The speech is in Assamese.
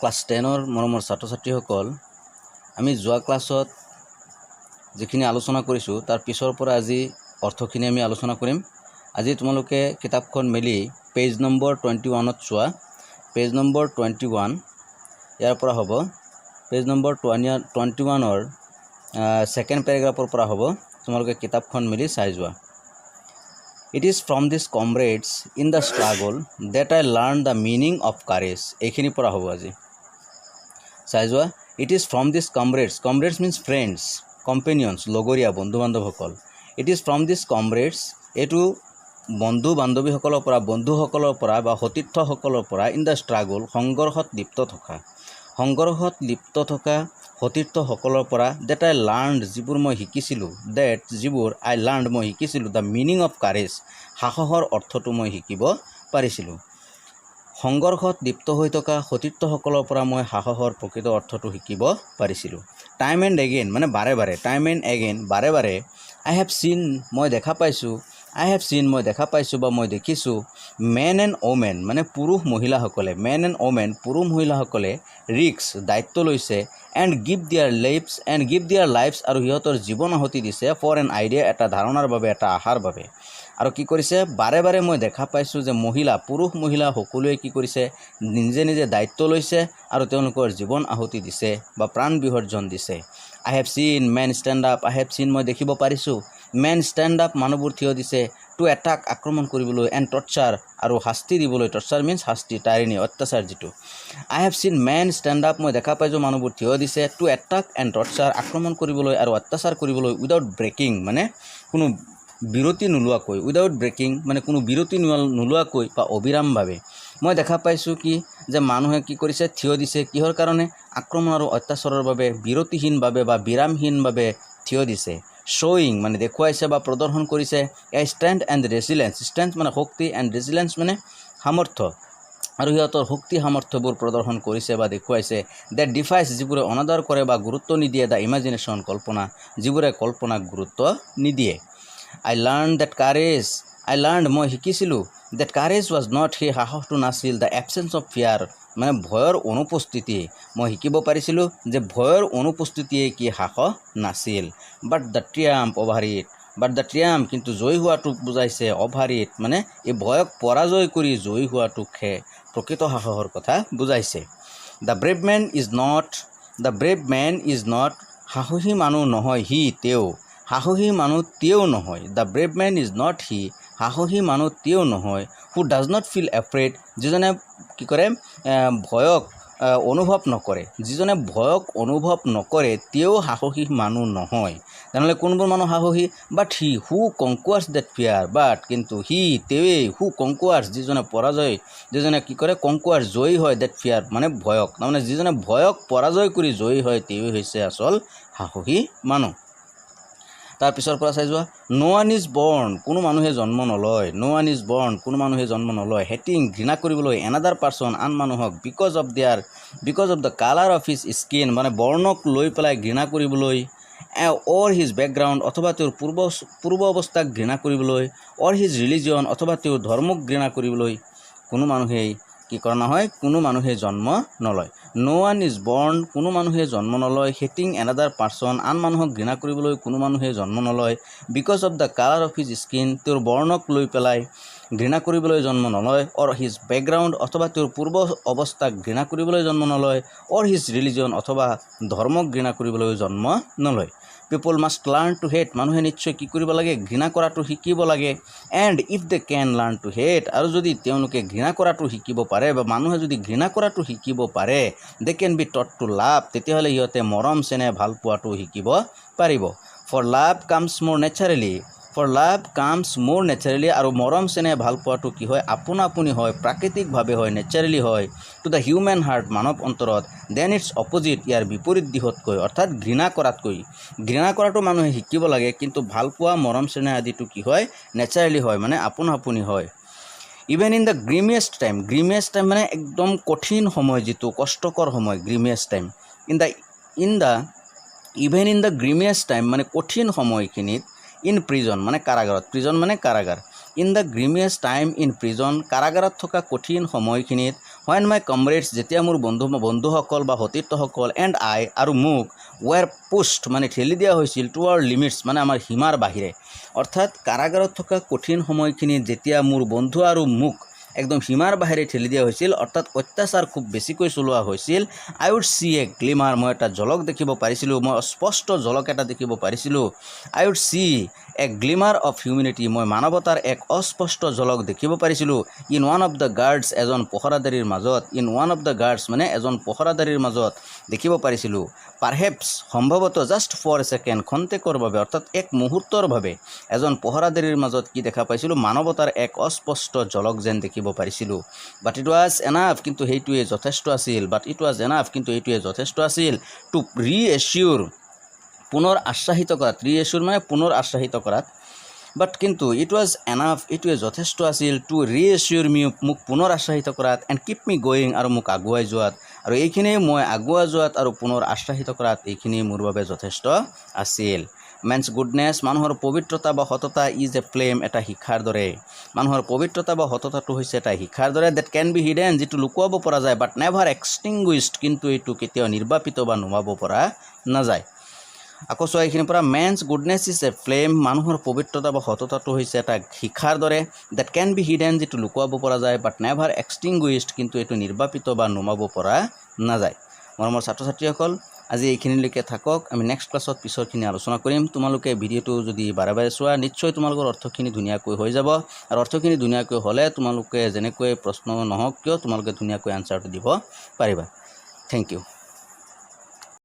ক্লাস 10 মৰমৰ ছাত্ৰ ছাত্ৰীসকল আমি যোৱা ক্লাছত যিখিনি আলোচনা কৰিছো তাৰ পিছৰ পৰা আজি অৰ্থখিনি আমি আলোচনা কৰিম। আজি তোমালোকে কিতাপখন মেলি পেজ নম্বৰ 21 ত চোৱা। পেজ নম্বৰ 21 ইয়াৰ পৰা হ'ব পেজ নম্বৰ 21 ৰ সেকেন্ড প্যাৰাগ্ৰাফৰ পৰা হ'ব। তোমালোকে কিতাপখন মেলি চাই যোৱা। It is from these comrades in the struggle that I learned the meaning of courage. এইখিনি পৰা হ'ব আজি। চাই যোৱা। It is from these comrades. Comrades means friends, companions, লগৰীয়া বন্ধু বান্ধৱসকল। It is from these comrades. এটো বন্ধু বান্ধৱীসকলৰ পৰা বন্ধুসকলৰ পৰা বা সতীৰ্থসকলৰ পৰা in the struggle সংঘৰ্ষত লিপ্ত থকা সতীৰ্থসকলৰ পৰা that I learned যিবোৰ মই শিকিছিলোঁ মই শিকিছিলোঁ the meaning of courage সাহসৰ অৰ্থটো মই শিকিব পাৰিছিলোঁ। সংঘৰ্ষত লিপ্ত হৈ থকা সতীৰ্থসকলৰ পৰা মই সাহসৰ প্ৰকৃত অৰ্থটো শিকিব পাৰিছিলোঁ। টাইম এণ্ড এগেইন মানে বাৰে বাৰে I have seen মই দেখা পাইছোঁ বা মই দেখিছোঁ men and women মানে পুৰুষ মহিলাসকলে ৰিস্ক দায়িত্ব লৈছে and give their lives আৰু সিহঁতৰ জীৱন আহুতি দিছে for an idea এটা ধাৰণাৰ বাবে এটা আশাৰ বাবে। আৰু কি কৰিছে বাৰে বাৰে মই দেখা পাইছোঁ যে পুৰুষ মহিলা সকলোৱে কি কৰিছে নিজে দায়িত্ব লৈছে আৰু তেওঁলোকৰ জীৱন আহুতি দিছে বা প্ৰাণ বিসৰ্জন দিছে। I have seen men stand up মই দেখিব পাৰিছোঁ men stand up মানুহবোৰ থিয় দিছে to attack আক্ৰমণ কৰিবলৈ and torture আৰু শাস্তি দিবলৈ। torture means শাস্তি টাইৰেনি অত্যাচাৰ যিটো। I have seen men stand up মই দেখা পাইছোঁ মানুহবোৰ থিয় দিছে to attack and torture আক্ৰমণ কৰিবলৈ আৰু অত্যাচাৰ কৰিবলৈ without breaking মানে কোনো বিৰতি নোলোৱাকৈ মানে কোনো বিৰতি নোলোৱাকৈ বা অবিৰামভাৱে মই দেখা পাইছোঁ কি যে মানুহে কি কৰিছে থিয় দিছে কিহৰ কাৰণে আক্ৰমণ আৰু অত্যাচাৰৰ বাবে বিৰতিহীনভাৱে বা বিৰামহীনভাৱে থিয় দিছে। showing মানে দেখুৱাইছে বা প্ৰদৰ্শন কৰিছে a strength and resilience strength মানে শক্তি and resilience মানে সামৰ্থ্য আৰু সিহঁতৰ শক্তি সামৰ্থ্যবোৰ প্ৰদৰ্শন কৰিছে বা দেখুৱাইছে that defies যিবোৰে অনাদৰ কৰে বা গুৰুত্ব নিদিয়ে the imagination যিবোৰে কল্পনাক গুৰুত্ব নিদিয়ে। I learned মই শিকিছিলোঁ that courage was not সেই সাহসটো নাছিল the absence of fear মানে ভয়ৰ অনুপস্থিতি। মই শিকিব পাৰিছিলোঁ যে ভয়ৰ অনুপস্থিতিয়ে কি সাহস নাছিল but the triumph কিন্তু জয় হোৱাটো বুজাইছে over it মানে এই ভয়ক পৰাজয় কৰি জয় হোৱাটোকে প্ৰকৃত সাহসৰ কথা বুজাইছে। the brave man is not সাহসী মানুহ নহয় the brave man is not সাহসী মানুহ তেওঁ নহয় who does not feel afraid যিজনে কি কৰে ভয়ক অনুভৱ নকৰে তেওঁ সাহসী মানুহ নহয়। তেনেহ'লে কোনবোৰ মানুহ সাহসী but he who conquers that fear কিন্তু who conquers যিজনে কি কৰে conquer জয়ী হয় that fear মানে ভয়ক তাৰমানে যিজনে ভয়ক পৰাজয় কৰি জয়ী হয় তেওঁ হৈছে আচল সাহসী মানুহ। তাৰ পিছৰ পৰা চাই যোৱা no one is born কোনো মানুহে জন্ম নলয় hating ঘৃণা কৰিবলৈ another person আন মানুহক because of the color of his skin মানে বৰ্ণক লৈ পেলাই ঘৃণা কৰিবলৈ or his background অথবা তেওঁৰ পূৰ্ব অৱস্থাক ঘৃণা কৰিবলৈ or his religion অথবা তেওঁৰ ধৰ্মক ঘৃণা কৰিবলৈ কোনো মানুহেই কি কৰা নহয় কোনো মানুহে জন্ম নলয়। no one is born কোনো মানুহে জন্ম নলয় hating another person আন মানুহক ঘৃণা কৰিবলৈ কোনো মানুহে জন্ম নলয় because of the color of his skin তেওঁৰ বৰ্ণক লৈ পেলাই ঘৃণা কৰিবলৈ জন্ম নলয় or his background অথবা তেওঁৰ পূৰ্ব অৱস্থাক ঘৃণা কৰিবলৈ জন্ম নলয় or his religion অথবা ধৰ্মক ঘৃণা কৰিবলৈ জন্ম নলয়। people must learn to hate মানুহে নিশ্চয় কি কৰিব লাগে ঘৃণা কৰাটো শিকিব লাগে and if they can learn to hate আৰু যদি তেওঁলোকে ঘৃণা কৰাটো শিকিব পাৰে বা মানুহে যদি ঘৃণা কৰাটো শিকিব পাৰে they can be taught to love তেতিয়াহ'লে সিহঁতে মৰম চেনেহ ভাল পোৱাটো শিকিব পাৰিব। for love comes more naturally আৰু মৰম চেনেহ ভাল পোৱাটো কি হয় আপোনা হয় প্ৰাকৃতিকভাৱে হয় নেচাৰেলি হয় to the human heart মানৱ অন্তৰত then its opposite ইয়াৰ বিপৰীত দিশতকৈ অৰ্থাৎ ঘৃণা কৰাটো মানুহে শিকিব লাগে কিন্তু ভাল পোৱা মৰম চেনেহ আদিটো কি হয় নেচাৰেলি হয় মানে আপোনা হয়। even in the grimmiest time মানে একদম কঠিন সময় যিটো কষ্টকৰ সময় grimmiest time even in the grimmiest time মানে কঠিন সময়খিনিত in prison মানে কাৰাগাৰত in the grimmiest time in prison কাৰাগাৰত থকা কঠিন সময়খিনিত When my comrades যেতিয়া মোৰ বন্ধুসকল বা সতীৰ্থসকল এণ্ড আই আৰু মোক ৱেৰ পুষ্ট মানে ঠেলি দিয়া হৈছিল টুৱাৰ লিমিটছ মানে আমাৰ সীমাৰ বাহিৰে অৰ্থাৎ কাৰাগাৰত থকা কঠিন সময়খিনিত যেতিয়া মোৰ বন্ধু আৰু মোক একদম সীমাৰ বাহিৰে ঠেলি দিয়া হৈছিল অৰ্থাৎ অত্যাচাৰ খুব বেছিকৈ চলোৱা হৈছিল আই উড সি এ গ্লিমাৰ মই এটা ঝলক দেখিব পাৰিছিলোঁ মই স্পষ্ট ঝলক এটা দেখিব পাৰিছিলোঁ I would see a glimmer of humanity মই মানৱতাৰ এক অস্পষ্ট ঝলক দেখিব পাৰিছিলোঁ in one of the guards এজন পহৰাদাৰীৰ মাজত in one of the guards মানে এজন পহৰাদাৰীৰ মাজত দেখিব পাৰিছিলোঁ পাৰহেপছ সম্ভৱতঃ জাষ্ট ফৰ এ ছেকেণ্ড খন্তেকৰ বাবে অৰ্থাৎ এক মুহূৰ্তৰ বাবে এজন পহৰাদাৰীৰ মাজত কি দেখা পাইছিলোঁ মানৱতাৰ এক অস্পষ্ট ঝলক যেন দেখিব পাৰিছিলোঁ বাট ইট ৱাজ এনাফ কিন্তু সেইটোৱে যথেষ্ট আছিল টু ৰিএচিউৰ পুনৰ আশ্বাসিত কৰাত ৰিএচিউৰ মানে পুনৰ আশ্বাসিত কৰাত বাট কিন্তু ইট ৱাজ এনাফ এইটোৱে যথেষ্ট আছিল টু ৰিএচিউৰ মি মোক পুনৰ আশ্বাসিত কৰাত এণ্ড কিপ মি গয়িং আৰু মোক আগুৱাই যোৱাত আৰু এইখিনি মই আগুৱাই যোৱাত আৰু পুনৰ আশ্বাসিত কৰাত এইখিনি মোৰ বাবে যথেষ্ট আছিল মেন্স গুডনেছ মানুহৰ পবিত্ৰতা বা সততা ইজ এ ফ্লেম এটা শিখাৰ দৰে মানুহৰ পবিত্ৰতা বা সততাটো হৈছে এটা শিখাৰ দৰে ডেট কেন বি হিডেন যিটো লুকুৱাব পৰা যায় বাট নেভাৰ এক্সটিংগুইছড কিন্তু এইটো কেতিয়াও নিৰ্বাপিত বা নুমাব পৰা নাযায় আকৌ চোৱা এইখিনিৰ পৰা man's goodness is a flame মানুহৰ পবিত্ৰতা বা সততাটো হৈছে এটা শিখাৰ দৰে ডেট কেন বি হিডেন যিটো লুকুৱাব পৰা যায় বাট নেভাৰ এক্সটিংগুইছড কিন্তু এইটো নিৰ্বাপিত বা নুমাব পৰা নাযায় মৰমৰ ছাত্ৰ ছাত্ৰীসকল আজি এইখিনিলৈকে থাকক আমি নেক্সট ক্লাছত পিছৰখিনি আলোচনা কৰিম তোমালোকে ভিডিঅ'টো যদি বাৰে বাৰে চোৱা নিশ্চয় তোমালোকৰ অৰ্থখিনি ধুনীয়াকৈ হৈ যাব আৰু অৰ্থখিনি ধুনীয়াকৈ হ'লে তোমালোকে যেনেকৈ প্ৰশ্ন নহওক কিয় তোমালোকে ধুনীয়াকৈ আনচাৰটো দিব পাৰিবা থেংক ইউ